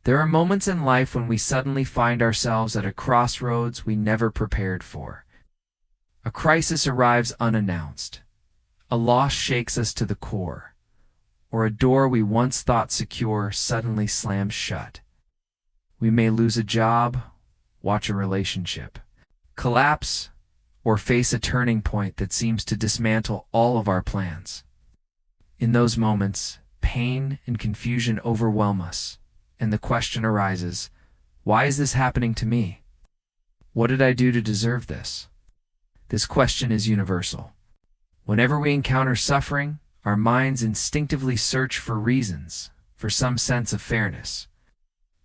There are moments in life when we suddenly find ourselves at a crossroads we never prepared for. A crisis arrives unannounced. A loss shakes us to the core. Or a door we once thought secure suddenly slams shut. We may lose a job, watch a relationship collapse, or face a turning point that seems to dismantle all of our plans. In those moments, pain and confusion overwhelm us, and the question arises, why is this happening to me? What did I do to deserve this? This question is universal. Whenever we encounter suffering, our minds instinctively search for reasons, for some sense of fairness.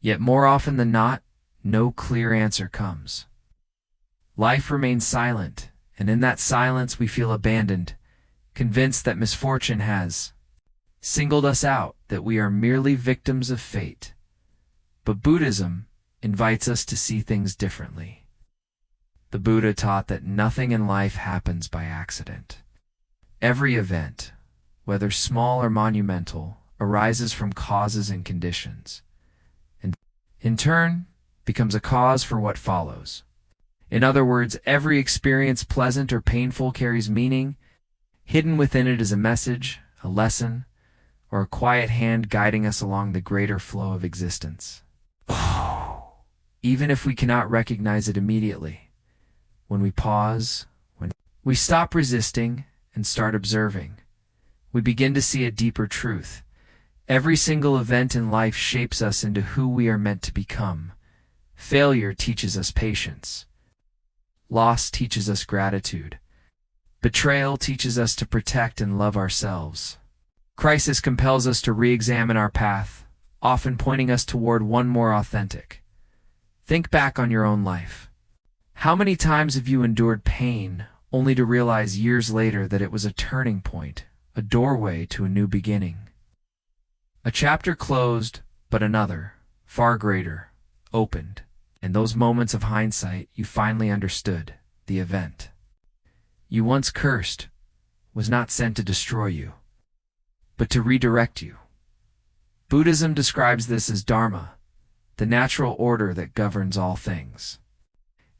Yet more often than not, no clear answer comes. Life remains silent, and in that silence we feel abandoned, convinced that misfortune has singled us out, that we are merely victims of fate. But Buddhism invites us to see things differently. The Buddha taught that nothing in life happens by accident. Every event, whether small or monumental, arises from causes and conditions, and in turn becomes a cause for what follows. In other words, every experience, pleasant or painful, carries meaning. Hidden within it is a message, a lesson, or a quiet hand guiding us along the greater flow of existence. Even if we cannot recognize it immediately, when we pause, when we stop resisting and start observing, we begin to see a deeper truth. Every single event in life shapes us into who we are meant to become. Failure teaches us patience. Loss teaches us gratitude. Betrayal teaches us to protect and love ourselves. Crisis compels us to re-examine our path, often pointing us toward one more authentic. Think back on your own life. How many times have you endured pain only to realize years later that it was a turning point, a doorway to a new beginning? A chapter closed, but another, far greater, opened. In those moments of hindsight, you finally understood the event you once cursed was not sent to destroy you, but to redirect you. Buddhism describes this as Dharma, the natural order that governs all things.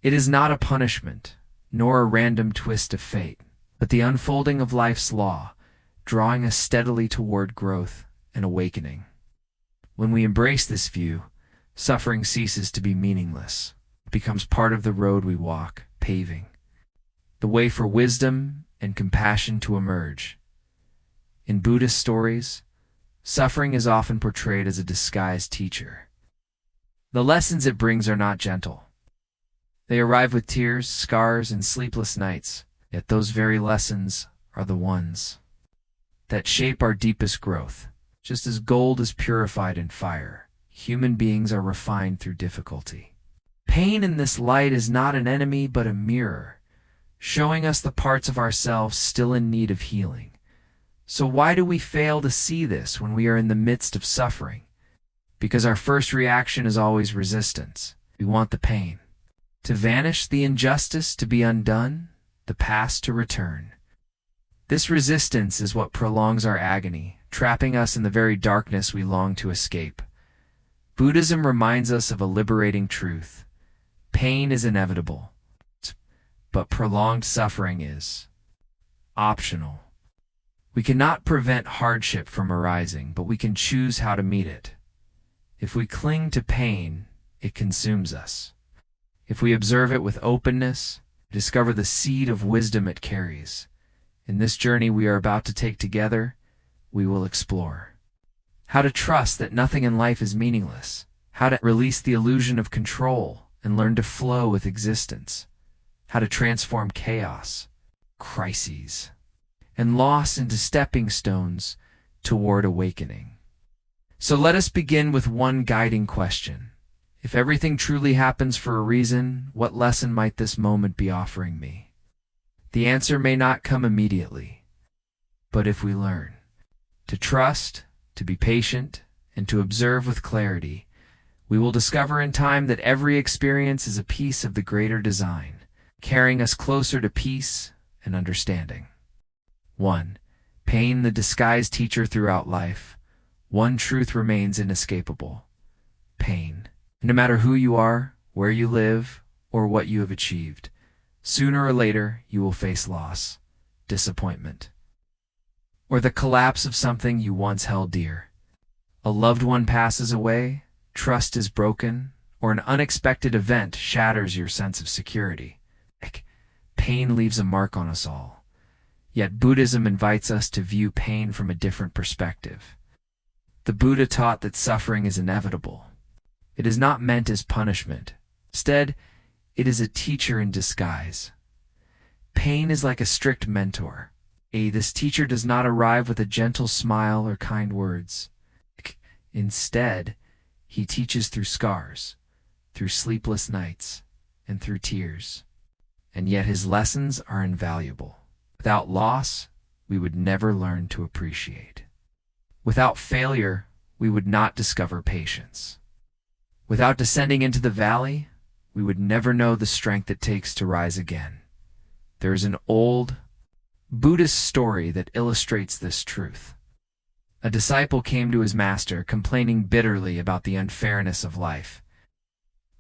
It is not a punishment, nor a random twist of fate, but the unfolding of life's law, drawing us steadily toward growth and awakening. When we embrace this view, suffering ceases to be meaningless. It becomes part of the road we walk, paving the way for wisdom and compassion to emerge. In Buddhist stories, suffering is often portrayed as a disguised teacher. The lessons it brings are not gentle. They arrive with tears, scars, and sleepless nights, yet those very lessons are the ones that shape our deepest growth. Just as gold is purified in fire, human beings are refined through difficulty. Pain in this light is not an enemy but a mirror, showing us the parts of ourselves still in need of healing. So why do we fail to see this when we are in the midst of suffering? Because our first reaction is always resistance. We want the pain to vanish, the injustice to be undone, the past to return. This resistance is what prolongs our agony, trapping us in the very darkness we long to escape. Buddhism reminds us of a liberating truth. Pain is inevitable, but prolonged suffering is optional. We cannot prevent hardship from arising, but we can choose how to meet it. If we cling to pain, it consumes us. If we observe it with openness, discover the seed of wisdom it carries. In this journey we are about to take together, we will explore how to trust that nothing in life is meaningless, how to release the illusion of control and learn to flow with existence, how to transform chaos, crises, and loss into stepping stones toward awakening. So let us begin with one guiding question. If everything truly happens for a reason, what lesson might this moment be offering me? The answer may not come immediately, but if we learn to trust, to be patient, and to observe with clarity, we will discover in time that every experience is a piece of the greater design, carrying us closer to peace and understanding. 1. Pain, the disguised teacher throughout life. One truth remains inescapable. pain. And no matter who you are, where you live, or what you have achieved, sooner or later you will face loss, disappointment, or the collapse of something you once held dear. A loved one passes away, trust is broken, or an unexpected event shatters your sense of security. Pain leaves a mark on us all. Yet Buddhism invites us to view pain from a different perspective. The Buddha taught that suffering is inevitable. It is not meant as punishment. Instead, it is a teacher in disguise. Pain is like a strict mentor. This teacher does not arrive with a gentle smile or kind words. Instead, he teaches through scars, through sleepless nights, and through tears. And yet his lessons are invaluable. Without loss, we would never learn to appreciate. Without failure, we would not discover patience. Without descending into the valley, we would never know the strength it takes to rise again. There is an old Buddhist story that illustrates this truth. A disciple came to his master complaining bitterly about the unfairness of life.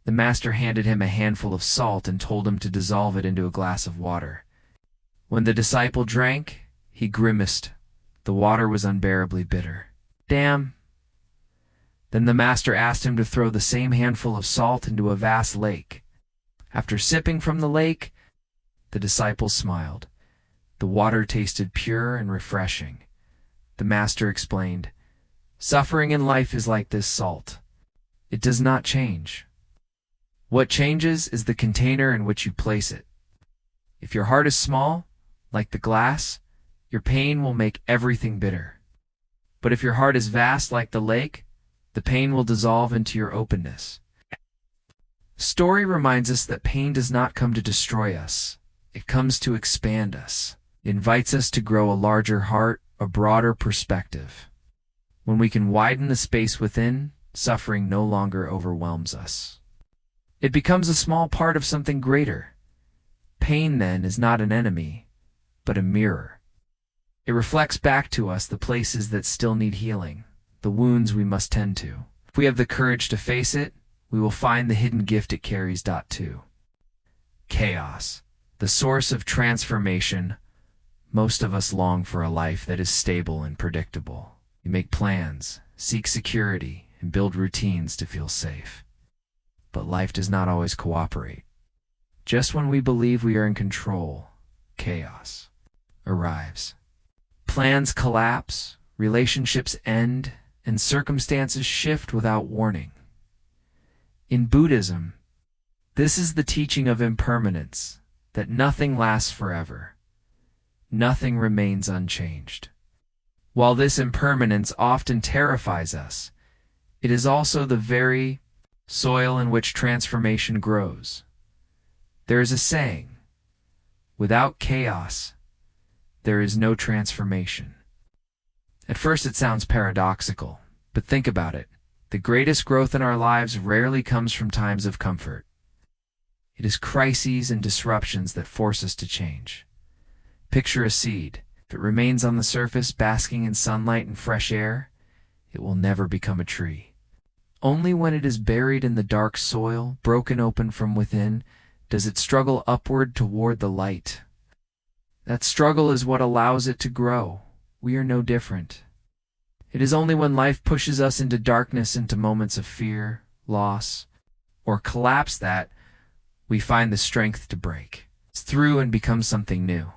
The master handed him a handful of salt and told him to dissolve it into a glass of water. When the disciple drank, he grimaced. The water was unbearably bitter. Damn! Then the master asked him to throw the same handful of salt into a vast lake. After sipping from the lake, the disciple smiled. The water tasted pure and refreshing. The master explained, "Suffering in life is like this salt. It does not change. What changes is the container in which you place it. If your heart is small, like the glass, your pain will make everything bitter. But if your heart is vast like the lake, the pain will dissolve into your openness." The story reminds us that pain does not come to destroy us. It comes to expand us. It invites us to grow a larger heart, a broader perspective. When we can widen the space within, suffering no longer overwhelms us. It becomes a small part of something greater. Pain, then, is not an enemy, but a mirror. It reflects back to us the places that still need healing, the wounds we must tend to. If we have the courage to face it, we will find the hidden gift it carries. 2. Chaos, the source of transformation. Most of us long for a life that is stable and predictable. We make plans, seek security, and build routines to feel safe. But life does not always cooperate. Just when we believe we are in control, chaos arrives. Plans collapse, relationships end, and circumstances shift without warning. In Buddhism, this is the teaching of impermanence, that nothing lasts forever. Nothing remains unchanged. While this impermanence often terrifies us, it is also the very soil in which transformation grows. There is a saying, "Without chaos, there is no transformation." At first it sounds paradoxical, but think about it. The greatest growth in our lives rarely comes from times of comfort. It is crises and disruptions that force us to change. Picture a seed. If it remains on the surface, basking in sunlight and fresh air, it will never become a tree. Only when it is buried in the dark soil, broken open from within, does it struggle upward toward the light. That struggle is what allows it to grow. We are no different. It is only when life pushes us into darkness, into moments of fear, loss, or collapse that we find the strength to break through and become something new.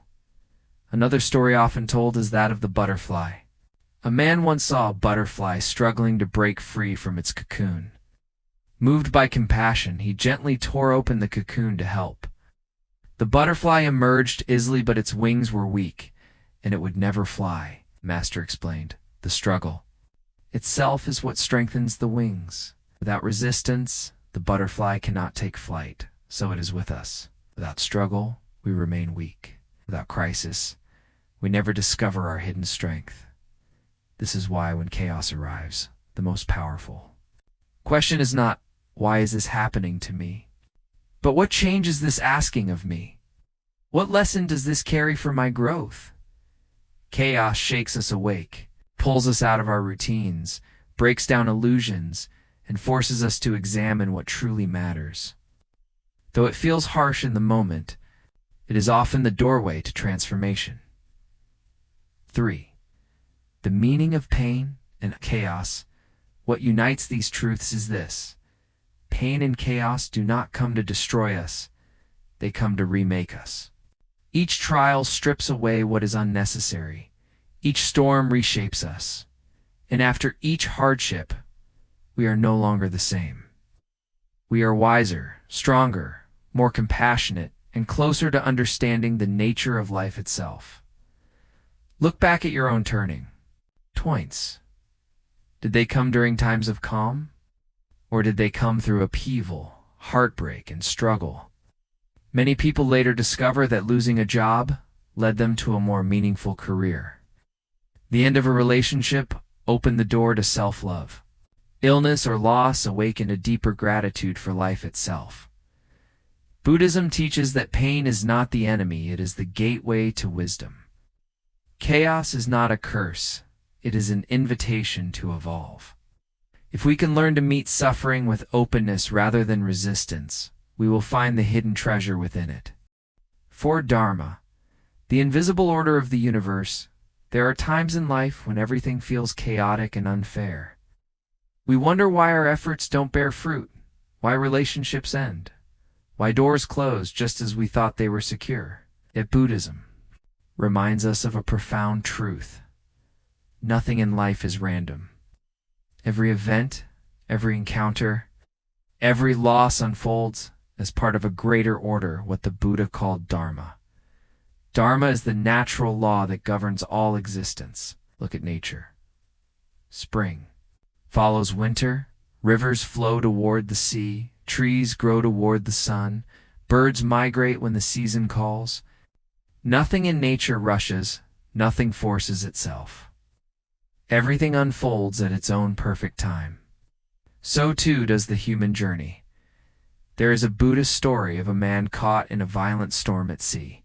Another story often told is that of the butterfly. A man once saw a butterfly struggling to break free from its cocoon. Moved by compassion, he gently tore open the cocoon to help. The butterfly emerged easily, but its wings were weak, and it would never fly. Master explained, "The struggle itself is what strengthens the wings. Without resistance, the butterfly cannot take flight. So it is with us. Without struggle, we remain weak. Without crisis, we never discover our hidden strength. This is why when chaos arrives, the most powerful question is not, why is this happening to me? But what change is this asking of me? What lesson does this carry for my growth? Chaos shakes us awake, pulls us out of our routines, breaks down illusions, and forces us to examine what truly matters. Though it feels harsh in the moment, it is often the doorway to transformation. 3. The meaning of pain and chaos. What unites these truths is this: pain and chaos do not come to destroy us, they come to remake us. Each trial strips away what is unnecessary. Each storm reshapes us. And after each hardship, we are no longer the same. We are wiser, stronger, more compassionate, and closer to understanding the nature of life itself. Look back at your own turning points. Did they come during times of calm? Or did they come through upheaval, heartbreak, and struggle? Many people later discover that losing a job led them to a more meaningful career. The end of a relationship opened the door to self-love. Illness or loss awakened a deeper gratitude for life itself. Buddhism teaches that pain is not the enemy, it is the gateway to wisdom. Chaos is not a curse, it is an invitation to evolve. If we can learn to meet suffering with openness rather than resistance, we will find the hidden treasure within it. 4. Dharma, the invisible order of the universe. There are times in life when everything feels chaotic and unfair. We wonder why our efforts don't bear fruit, why relationships end, why doors close just as we thought they were secure. Yet Buddhism reminds us of a profound truth. Nothing in life is random. Every event, every encounter, every loss unfolds as part of a greater order, what the Buddha called Dharma. Dharma is the natural law that governs all existence. Look at nature. Spring follows winter, rivers flow toward the sea, trees grow toward the sun, birds migrate when the season calls. Nothing in nature rushes, nothing forces itself. Everything unfolds at its own perfect time. So too does the human journey. There is a Buddhist story of a man caught in a violent storm at sea.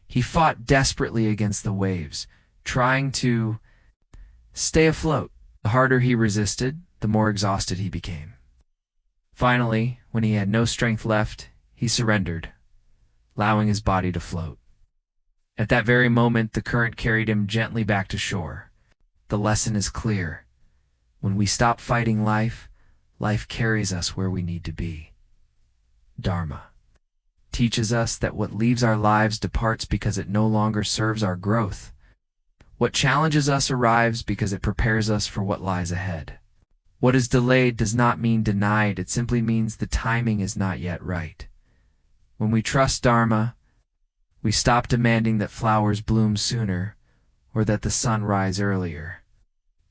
He fought desperately against the waves, trying to stay afloat. The harder he resisted, the more exhausted he became. Finally, when he had no strength left, he surrendered, allowing his body to float. At that very moment, the current carried him gently back to shore. The lesson is clear. When we stop fighting life, life carries us where we need to be. Dharma teaches us that what leaves our lives departs because it no longer serves our growth. What challenges us arrives because it prepares us for what lies ahead. What is delayed does not mean denied, it simply means the timing is not yet right. When we trust Dharma, we stop demanding that flowers bloom sooner or that the sun rise earlier.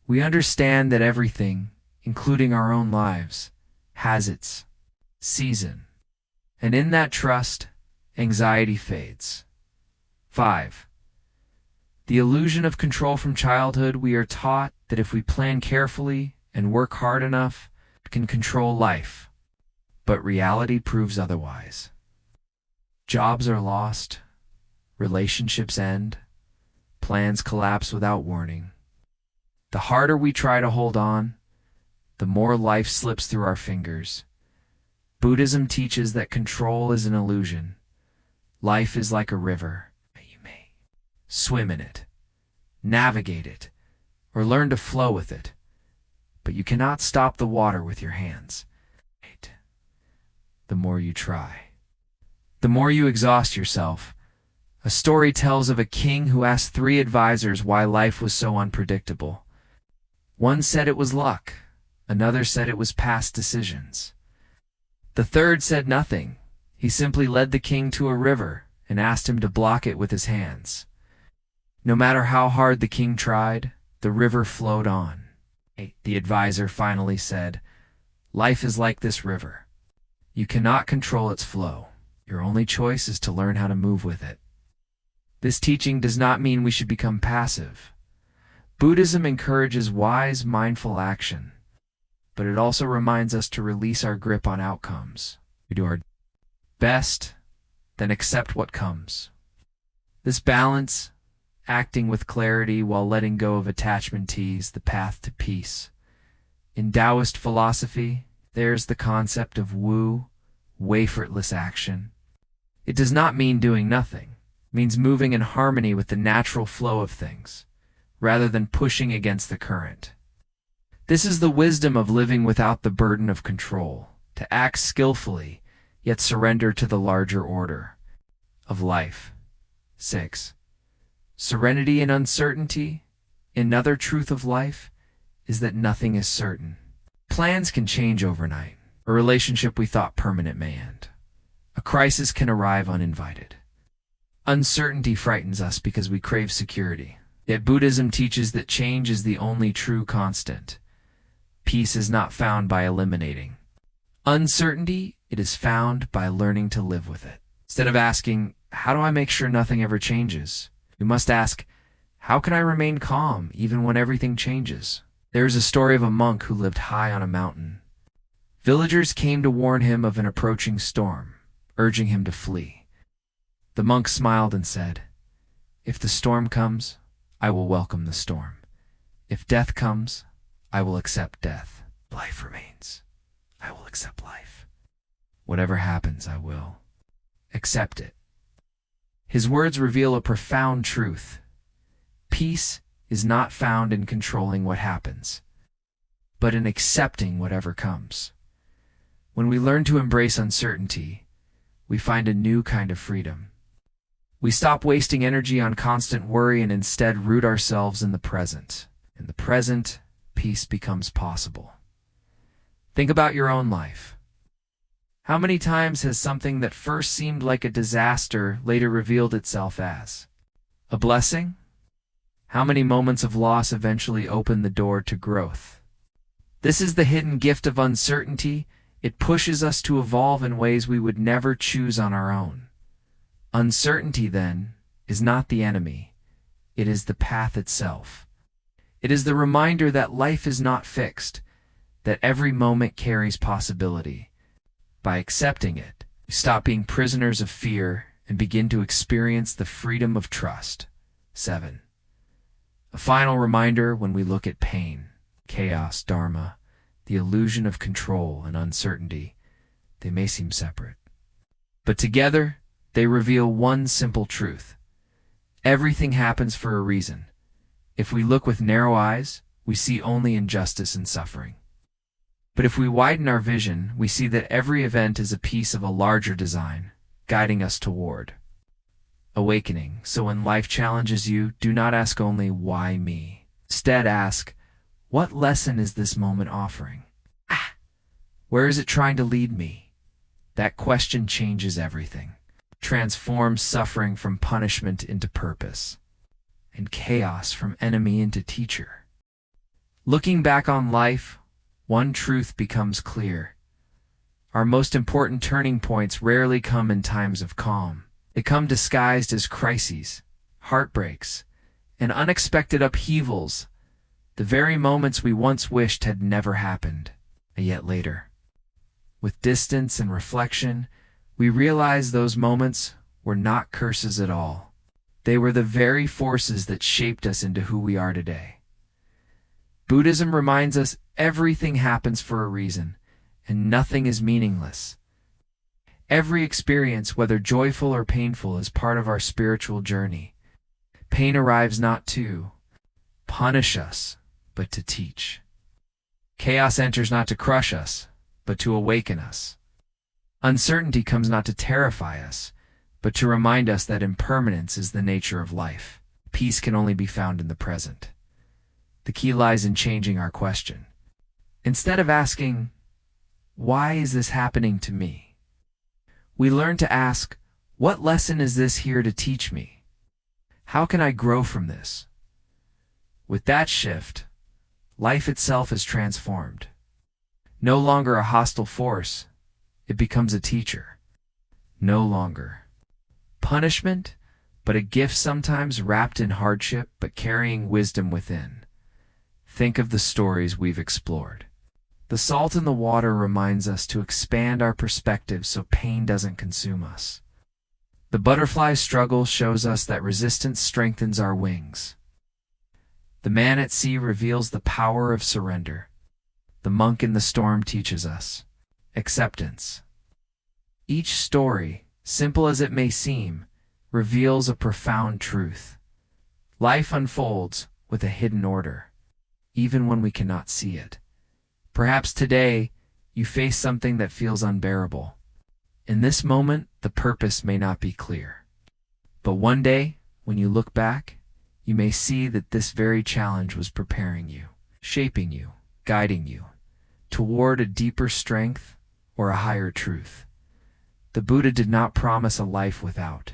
We understand that everything, including our own lives, has its season. And in that trust, anxiety fades. 5. The illusion of control. From childhood, we are taught that if we plan carefully and work hard enough, we can control life. But reality proves otherwise. Jobs are lost, relationships end, plans collapse without warning. The harder we try to hold on, the more life slips through our fingers. Buddhism teaches that control is an illusion. Life is like a river. You may swim in it, navigate it, or learn to flow with it, but you cannot stop the water with your hands. The more you try, the more you exhaust yourself. A story tells of a king who asked 3 advisors why life was so unpredictable. One said it was luck, another said it was past decisions. The third said nothing. He simply led the king to a river and asked him to block it with his hands. No matter how hard the king tried, the river flowed on. The advisor finally said, "Life is like this river. You cannot control its flow. Your only choice is to learn how to move with it." This teaching does not mean we should become passive. Buddhism encourages wise, mindful action, but it also reminds us to release our grip on outcomes. We do our best, then accept what comes. This balance, acting with clarity while letting go of attachment, is the path to peace. In Taoist philosophy, there's the concept of wu, effortless action. It does not mean doing nothing. It means moving in harmony with the natural flow of things, rather than pushing against the current. This is the wisdom of living without the burden of control, to act skillfully, yet surrender to the larger order of life. 6. Serenity in uncertainty. Another truth of life is that nothing is certain. Plans can change overnight. A relationship we thought permanent may end. A crisis can arrive uninvited. Uncertainty frightens us because we crave security. Yet Buddhism teaches that change is the only true constant. Peace is not found by eliminating uncertainty, it is found by learning to live with it. Instead of asking, how do I make sure nothing ever changes? We must ask, how can I remain calm even when everything changes? There is a story of a monk who lived high on a mountain. Villagers came to warn him of an approaching storm, urging him to flee. The monk smiled and said, if the storm comes, I will welcome the storm. If death comes, I will accept death. Life remains. I will accept life. Whatever happens, I will accept it. His words reveal a profound truth. Peace is not found in controlling what happens, but in accepting whatever comes. When we learn to embrace uncertainty, we find a new kind of freedom. We stop wasting energy on constant worry and instead root ourselves in the present. In the present, peace becomes possible. Think about your own life. How many times has something that first seemed like a disaster later revealed itself as a blessing? How many moments of loss eventually open the door to growth? This is the hidden gift of uncertainty. It pushes us to evolve in ways we would never choose on our own. Uncertainty, then, is not the enemy. It is the path itself. It is the reminder that life is not fixed, that every moment carries possibility. By accepting it, we stop being prisoners of fear and begin to experience the freedom of trust. 7. A final reminder when we look at pain, chaos, dharma, the illusion of control and uncertainty, they may seem separate. But together, they reveal one simple truth. Everything happens for a reason. If we look with narrow eyes, we see only injustice and suffering. But if we widen our vision, we see that every event is a piece of a larger design, guiding us toward awakening. So when life challenges you, do not ask only, why me? Instead ask, what lesson is this moment offering? Where is it trying to lead me? That question changes everything. Transforms suffering from punishment into purpose, and chaos from enemy into teacher. Looking back on life, one truth becomes clear. Our most important turning points rarely come in times of calm. They come disguised as crises, heartbreaks, and unexpected upheavals, the very moments we once wished had never happened, and yet later. With distance and reflection, we realize those moments were not curses at all. They were the very forces that shaped us into who we are today. Buddhism reminds us everything happens for a reason, and nothing is meaningless. Every experience, whether joyful or painful, is part of our spiritual journey. Pain arrives not to punish us, but to teach. Chaos enters not to crush us, but to awaken us. Uncertainty comes not to terrify us, but to remind us that impermanence is the nature of life. Peace can only be found in the present. The key lies in changing our question. Instead of asking, why is this happening to me? We learn to ask, what lesson is this here to teach me? How can I grow from this? With that shift, life itself is transformed. No longer a hostile force, it becomes a teacher. No longer punishment, but a gift sometimes wrapped in hardship but carrying wisdom within. Think of the stories we've explored. The salt in the water reminds us to expand our perspective so pain doesn't consume us. The butterfly's struggle shows us that resistance strengthens our wings. The man at sea reveals the power of surrender. the monk in the storm teaches us acceptance. Each story, simple as it may seem, reveals a profound truth. Life unfolds with a hidden order, even when we cannot see it. Perhaps today, you face something that feels unbearable. In this moment, the purpose may not be clear. But one day, when you look back, you may see that this very challenge was preparing you, shaping you, guiding you toward a deeper strength or a higher truth. The Buddha did not promise a life without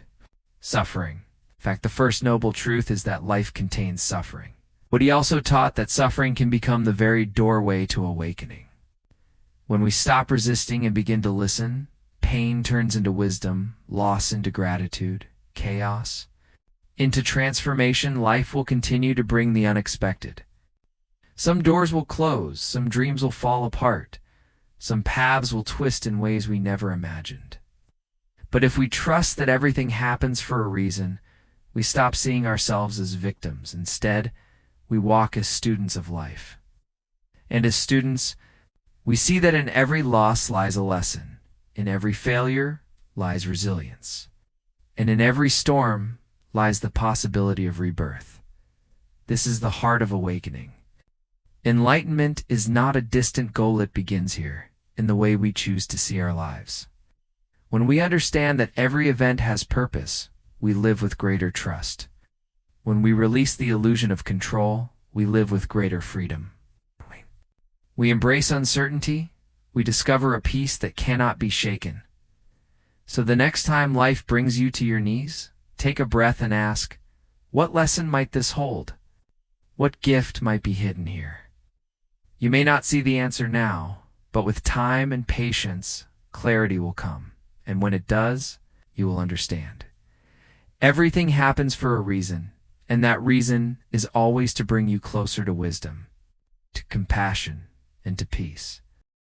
suffering. In fact, the first noble truth is that life contains suffering. But he also taught that suffering can become the very doorway to awakening. When we stop resisting and begin to listen, pain turns into wisdom, loss into gratitude, chaos into transformation. Life will continue to bring the unexpected. Some doors will close, some dreams will fall apart, some paths will twist in ways we never imagined. But if we trust that everything happens for a reason, we stop seeing ourselves as victims. Instead, we walk as students of life. And as students, we see that in every loss lies a lesson, in every failure lies resilience, and in every storm lies the possibility of rebirth. This is the heart of awakening. Enlightenment is not a distant goal, it begins here, in the way we choose to see our lives. When we understand that every event has purpose, we live with greater trust. When we release the illusion of control, we live with greater freedom. We embrace uncertainty, we discover a peace that cannot be shaken. So the next time life brings you to your knees, take a breath and ask, what lesson might this hold? What gift might be hidden here? You may not see the answer now, but with time and patience, clarity will come. And when it does, you will understand. Everything happens for a reason, and that reason is always to bring you closer to wisdom, to compassion, and to peace.